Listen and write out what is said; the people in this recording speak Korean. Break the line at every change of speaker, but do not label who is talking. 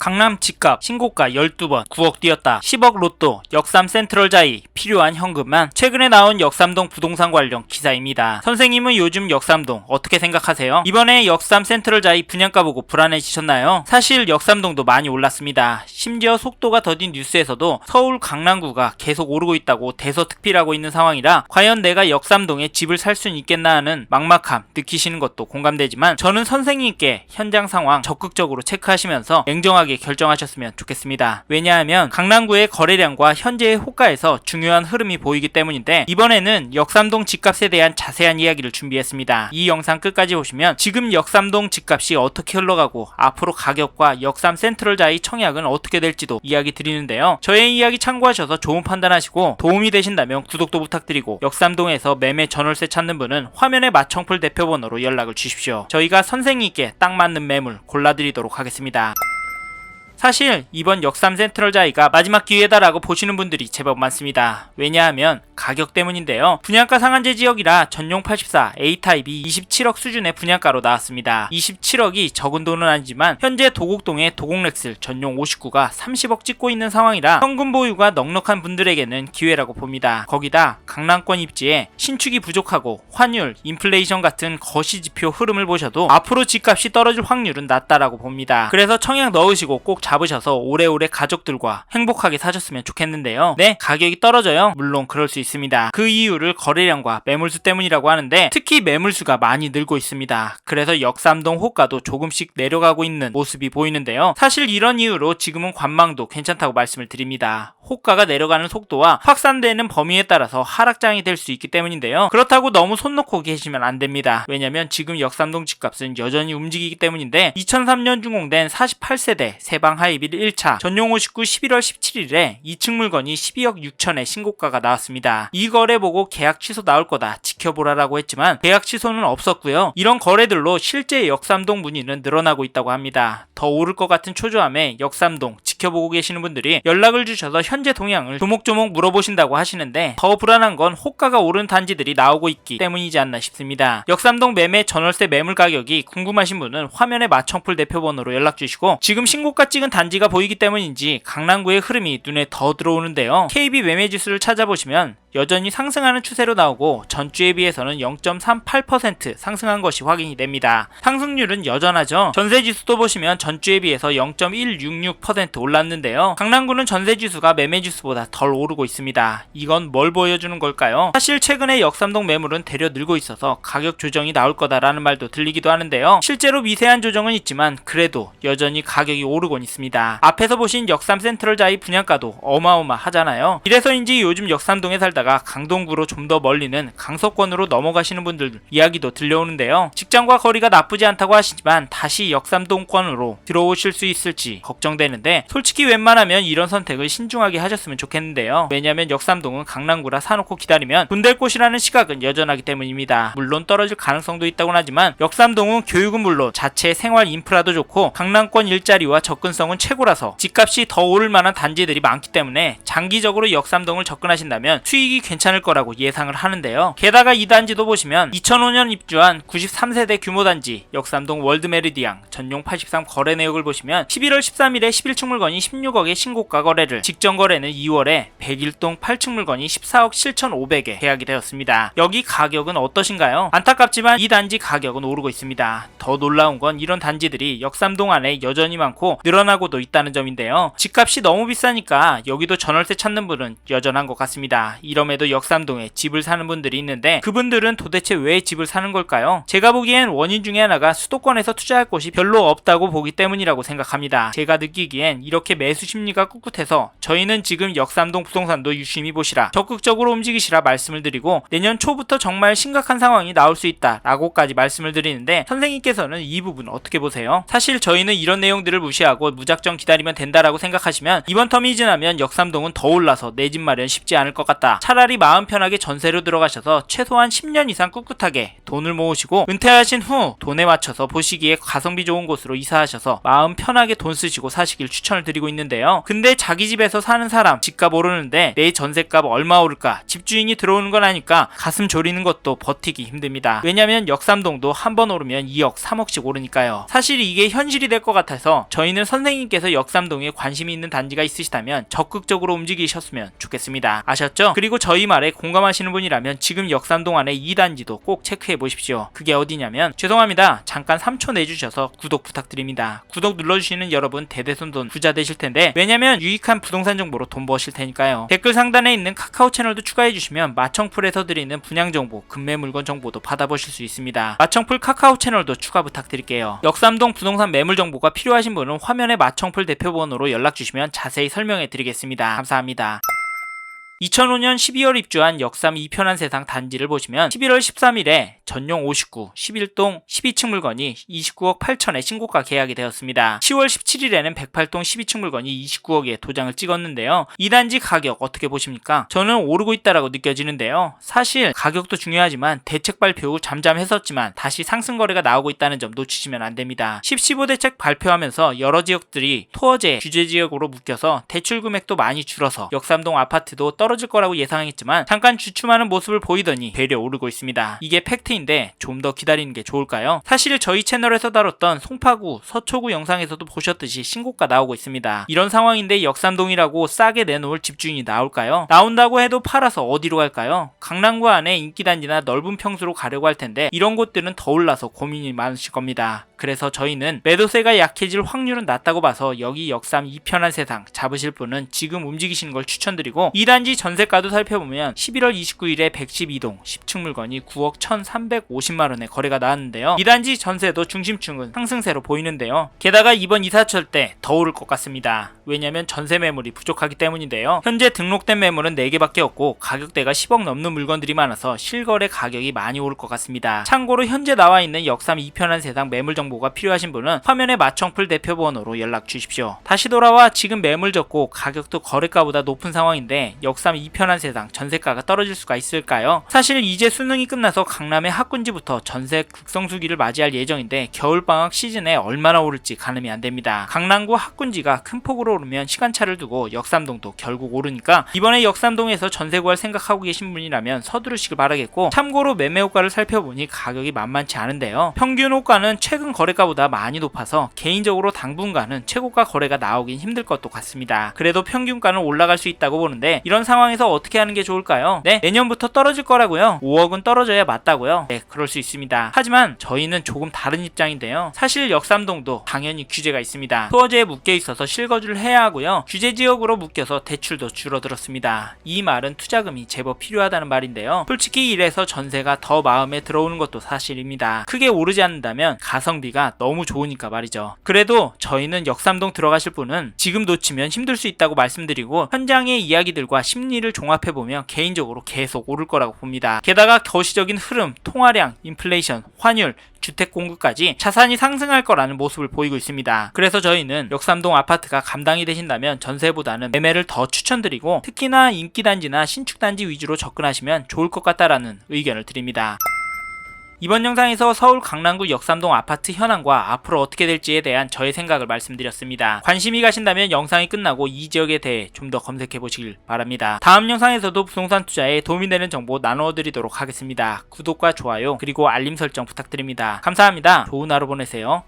강남 집값 신고가 12번 9억 뛰었다. 10억 로또 역삼 센트럴자이 필요한 현금만. 최근에 나온 역삼동 부동산 관련 기사입니다. 선생님은 요즘 역삼동 어떻게 생각하세요? 이번에 역삼 센트럴자이 분양가 보고 불안해지셨나요? 사실 역삼동도 많이 올랐습니다. 심지어 속도가 더딘 뉴스에서도 서울 강남구가 계속 오르고 있다고 대서특필하고 있는 상황이라 과연 내가 역삼동에 집을 살 수는 있겠나 하는 막막함 느끼시는 것도 공감되지만 저는 선생님께 현장 상황 적극적으로 체크하시면서 냉정하게 결정하셨으면 좋겠습니다. 왜냐하면 강남구의 거래량과 현재의 호가에서 중요한 흐름이 보이기 때문인데 이번에는 역삼동 집값에 대한 자세한 이야기를 준비했습니다. 이 영상 끝까지 보시면 지금 역삼동 집값이 어떻게 흘러가고 앞으로 가격과 역삼 센트럴자이 청약은 어떻게 될지도 이야기 드리는데요. 저의 이야기 참고하셔서 좋은 판단하시고 도움이 되신다면 구독도 부탁드리고 역삼동에서 매매 전월세 찾는 분은 화면에 마청풀 대표번호로 연락을 주십시오. 저희가 선생님께 딱 맞는 매물 골라드리도록 하겠습니다. 사실 이번 역삼 센트럴자이가 마지막 기회다라고 보시는 분들이 제법 많습니다. 왜냐하면 가격 때문인데요. 분양가 상한제 지역이라 전용 84 A타입이 27억 수준의 분양가로 나왔습니다. 27억이 적은 돈은 아니지만 현재 도곡동의 도곡렉슬 전용 59가 30억 찍고 있는 상황이라 현금 보유가 넉넉한 분들에게는 기회라고 봅니다. 거기다 강남권 입지에 신축이 부족하고 환율, 인플레이션 같은 거시지표 흐름을 보셔도 앞으로 집값이 떨어질 확률은 낮다라고 봅니다. 그래서 청약 넣으시고 꼭 잡으셔서 오래오래 가족들과 행복하게 사셨으면 좋겠는데요. 네, 가격이 떨어져요. 물론 그럴 수 있습니다. 그 이유를 거래량과 매물수 때문이라고 하는데 특히 매물수가 많이 늘고 있습니다. 그래서 역삼동 호가도 조금씩 내려가고 있는 모습이 보이는데요. 사실 이런 이유로 지금은 관망도 괜찮다고 말씀을 드립니다. 호가가 내려가는 속도와 확산되는 범위에 따라서 하락장이 될 수 있기 때문인데요. 그렇다고 너무 손 놓고 계시면 안 됩니다. 왜냐면 지금 역삼동 집값은 여전히 움직이기 때문인데 2003년 준공된 48세대 세방 하이빌 1차 전용 59 11월 17일에 2층 물건이 12억 6천에 신고가가 나왔습니다. 이 거래 보고 계약 취소 나올 거다 지켜보라라고 했지만 계약 취소는 없었고요. 이런 거래들로 실제 역삼동 문의는 늘어나고 있다고 합니다. 더 오를 것 같은 초조함에 역삼동 지켜보고 계시는 분들이 연락을 주셔서 현재 동향을 조목조목 물어보신다고 하시는데 더 불안한 건 호가가 오른 단지들이 나오고 있기 때문이지 않나 싶습니다. 역삼동 매매 전월세 매물 가격이 궁금하신 분은 화면에 마청풀 대표번호로 연락주시고 지금 신고가 찍은 단지가 보이기 때문인지 강남구의 흐름이 눈에 더 들어오는데요. KB 매매지수를 찾아보시면 여전히 상승하는 추세로 나오고 전주에 비해서는 0.38% 상승한 것이 확인이 됩니다. 상승률은 여전하죠. 전세지수도 보시면 전주에 비해서 0.166% 올랐는데요. 강남구는 전세지수가 매매지수보다 덜 오르고 있습니다. 이건 뭘 보여주는 걸까요? 사실 최근에 역삼동 매물은 대려 늘고 있어서 가격 조정이 나올 거다라는 말도 들리기도 하는데요. 실제로 미세한 조정은 있지만 그래도 여전히 가격이 오르곤 있습니다. 앞에서 보신 역삼 센트럴자이 분양가도 어마어마하잖아요. 이래서인지 요즘 역삼동에 살다가 강동구로 좀 더 멀리는 강서권으로 넘어가시는 분들 이야기도 들려오는데요. 직장과 거리가 나쁘지 않다고 하시지만 다시 역삼동권으로 들어오실 수 있을지 걱정되는데 솔직히 웬만하면 이런 선택을 신중하게 하셨으면 좋겠는데요. 왜냐면 역삼동은 강남구라 사놓고 기다리면 돈 될 곳이라는 시각은 여전하기 때문입니다. 물론 떨어질 가능성도 있다고는 하지만 역삼동은 교육은 물론 자체 생활 인프라도 좋고 강남권 일자리와 접근성은 최고라서 집값이 더 오를 만한 단지들이 많기 때문에 장기적으로 역삼동을 접근하신다면 수익이 괜찮을 거라고 예상을 하는데요. 게다가 이 단지도 보시면 2005년 입주한 93세대 규모 단지 역삼동 월드메리디앙 전용 83 거래 내역을 보시면 11월 13일에 11층 물건이 16억의 신고가 거래를, 직전 거래는 2월에 101동 8층 물건이 14억 7,500에 계약이 되었습니다. 여기 가격은 어떠신가요? 안타깝지만 이 단지 가격은 오르고 있습니다. 더 놀라운 건 이런 단지들이 역삼동 안에 여전히 많고 늘어나고도 있다는 점인데요. 집값이 너무 비싸니까 여기도 전월세 찾는 분은 여전한 것 같습니다. 이럼에도 역삼동에 집을 사는 분들이 있는데 그분들은 도대체 왜 집을 사는 걸까요? 제가 보기엔 원인 중에 하나가 수도권에서 투자할 곳이 별로 없다고 보기 때문이라고 생각합니다. 제가 느끼기엔 이렇게 매수 심리가 꿋꿋해서 저희는 지금 역삼동 부동산도 유심히 보시라, 적극적으로 움직이시라 말씀을 드리고 내년 초부터 정말 심각한 상황이 나올 수 있다 라고까지 말씀을 드리는데 선생님께서는 이 부분 어떻게 보세요? 사실 저희는 이런 내용들을 무시하고 무작정 기다리면 된다라고 생각하시면 이번 텀이 지나면 역삼동은 더 올라서 내 집 마련 쉽지 않을 것 같다. 차라리 마음 편하게 전세로 들어가셔서 최소한 10년 이상 꿋꿋하게 돈을 모으시고 은퇴하신 후 돈에 맞춰서 보시기에 가성비 좋은 곳으로 이사하셔서 마음 편하게 돈 쓰시고 사시길 추천을 드리고 있는데요. 근데 자기 집에서 사는 사람 집값 오르는데 내 전세값 얼마 오를까? 집주인이 들어오는 건 아니까 가슴 졸이는 것도 버티기 힘듭니다. 왜냐면 역삼동도 한 번 오르면 2억 3억씩 오르니까요. 사실 이게 현실이 될 것 같아서 저희는 선생님께서 역삼동에 관심이 있는 단지가 있으시다면 적극적으로 움직이셨으면 좋겠습니다. 아셨죠? 그리고 저희 말에 공감하시는 분이라면 지금 역삼동 안에 이 단지도 꼭 체크해 보십시오. 그게 어디냐면 죄송합니다. 잠깐 3초 내주셔서 구독 부탁드립니다. 구독 눌러주시는 여러분 대대손손 부자 되실 텐데 왜냐면 유익한 부동산 정보로 돈 버실 테니까요. 댓글 상단에 있는 카카오 채널도 추가해 주시면 마청풀에서 드리는 분양 정보, 급매 물건 정보도 받아보실 수 있습니다. 마청풀 카카오 채널도 추가 부탁드릴게요. 역삼동 부동산 매물 정보가 필요하신 분은 화면에 마청풀 대표번호로 연락 주시면 자세히 설명해 드리겠습니다. 감사합니다. 2005년 12월 입주한 역삼 2편한 세상 단지를 보시면 11월 13일에 전용 59, 11동 12층 물건이 29억 8천에 신고가 계약이 되었습니다. 10월 17일에는 108동 12층 물건이 29억에 도장을 찍었는데요. 이 단지 가격 어떻게 보십니까? 저는 오르고 있다라고 느껴지는데요. 사실 가격도 중요하지만 대책 발표 후 잠잠했었지만 다시 상승 거래가 나오고 있다는 점 놓치시면 안 됩니다. 15 대책 발표하면서 여러 지역들이 토어제 규제 지역으로 묶여서 대출 금액도 많이 줄어서 역삼동 아파트도 떨어질 거라고 예상했지만 잠깐 주춤하는 모습을 보이더니 되려 오르고 있습니다. 이게 팩트인데 좀 더 기다리는 게 좋을까요? 사실 저희 채널에서 다뤘던 송파구, 서초구 영상에서도 보셨듯이 신고가 나오고 있습니다. 이런 상황인데 역삼동이라고 싸게 내놓을 집주인이 나올까요? 나온다고 해도 팔아서 어디로 갈까요? 강남구 안에 인기단지나 넓은 평수로 가려고 할 텐데 이런 곳들은 더 올라서 고민이 많으실 겁니다. 그래서 저희는 매도세가 약해질 확률은 낮다고 봐서 여기 역삼 2편한 세상 잡으실 분은 지금 움직이시는 걸 추천드리고 이 단지 전세가도 살펴보면 11월 29일에 112동 10층 물건이 9억 1,350만원에 거래가 나왔는데요. 이 단지 전세도 중심층은 상승세로 보이는데요. 게다가 이번 이사철 때 더 오를 것 같습니다. 왜냐면 전세 매물이 부족하기 때문인데요. 현재 등록된 매물은 4개밖에 없고 가격대가 10억 넘는 물건들이 많아서 실거래 가격이 많이 오를 것 같습니다. 참고로 현재 나와 있는 역삼 2편한 세상 매물 정보가 필요하신 분은 화면에 마청풀 대표 번호로 연락 주십시오. 다시 돌아와 지금 매물 적고 가격도 거래가보다 높은 상황인데 역삼 2편한 세상 전세가가 떨어질 수가 있을까요? 사실 이제 수능이 끝나서 강남의 학군지부터 전세 극성수기를 맞이할 예정인데 겨울방학 시즌에 얼마나 오를지 가늠이 안됩니다. 강남구 학군지가 큰 폭으로 오르면 시간차를 두고 역삼동도 결국 오르니까 이번에 역삼동에서 전세 구할 생각하고 계신 분이라면 서두르시길 바라겠고 참고로 매매 호가를 살펴보니 가격이 만만치 않은데요. 평균 호가는 최근 거래가보다 많이 높아서 개인적으로 당분간은 최고가 거래가 나오긴 힘들 것도 같습니다. 그래도 평균가는 올라갈 수 있다고 보는데 이런 상황에서 어떻게 하는 게 좋을까요? 네, 내년부터 떨어질 거라고요. 5억은 떨어져야 맞다고요. 네, 그럴 수 있습니다. 하지만 저희는 조금 다른 입장인데요. 사실 역삼동도 당연히 규제가 있습니다. 토어제에 묶여 있어서 실거주를 해야 하고요. 규제 지역으로 묶여서 대출도 줄어들었습니다. 이 말은 투자금이 제법 필요하다는 말인데요. 솔직히 이래서 전세가 더 마음에 들어오는 것도 사실입니다. 크게 오르지 않는다면 가성비가 너무 좋으니까 말이죠. 그래도 저희는 역삼동 들어가실 분은 지금 놓치면 힘들 수 있다고 말씀드리고 현장의 이야기들과 심리를 종합해보면 개인적으로 계속 오를 거라고 봅니다. 게다가 거시적인 흐름, 통화량, 인플레이션, 환율, 주택 공급까지 자산이 상승할 거라는 모습을 보이고 있습니다. 그래서 저희는 역삼동 아파트가 감당이 되신다면 전세보다는 매매를 더 추천드리고 특히나 인기단지나 신축단지 위주로 접근하시면 좋을 것 같다라는 의견을 드립니다. 이번 영상에서 서울 강남구 역삼동 아파트 현황과 앞으로 어떻게 될지에 대한 저의 생각을 말씀드렸습니다. 관심이 가신다면 영상이 끝나고 이 지역에 대해 좀 더 검색해 보시길 바랍니다. 다음 영상에서도 부동산 투자에 도움이 되는 정보 나누어 드리도록 하겠습니다. 구독과 좋아요 그리고 알림 설정 부탁드립니다. 감사합니다. 좋은 하루 보내세요.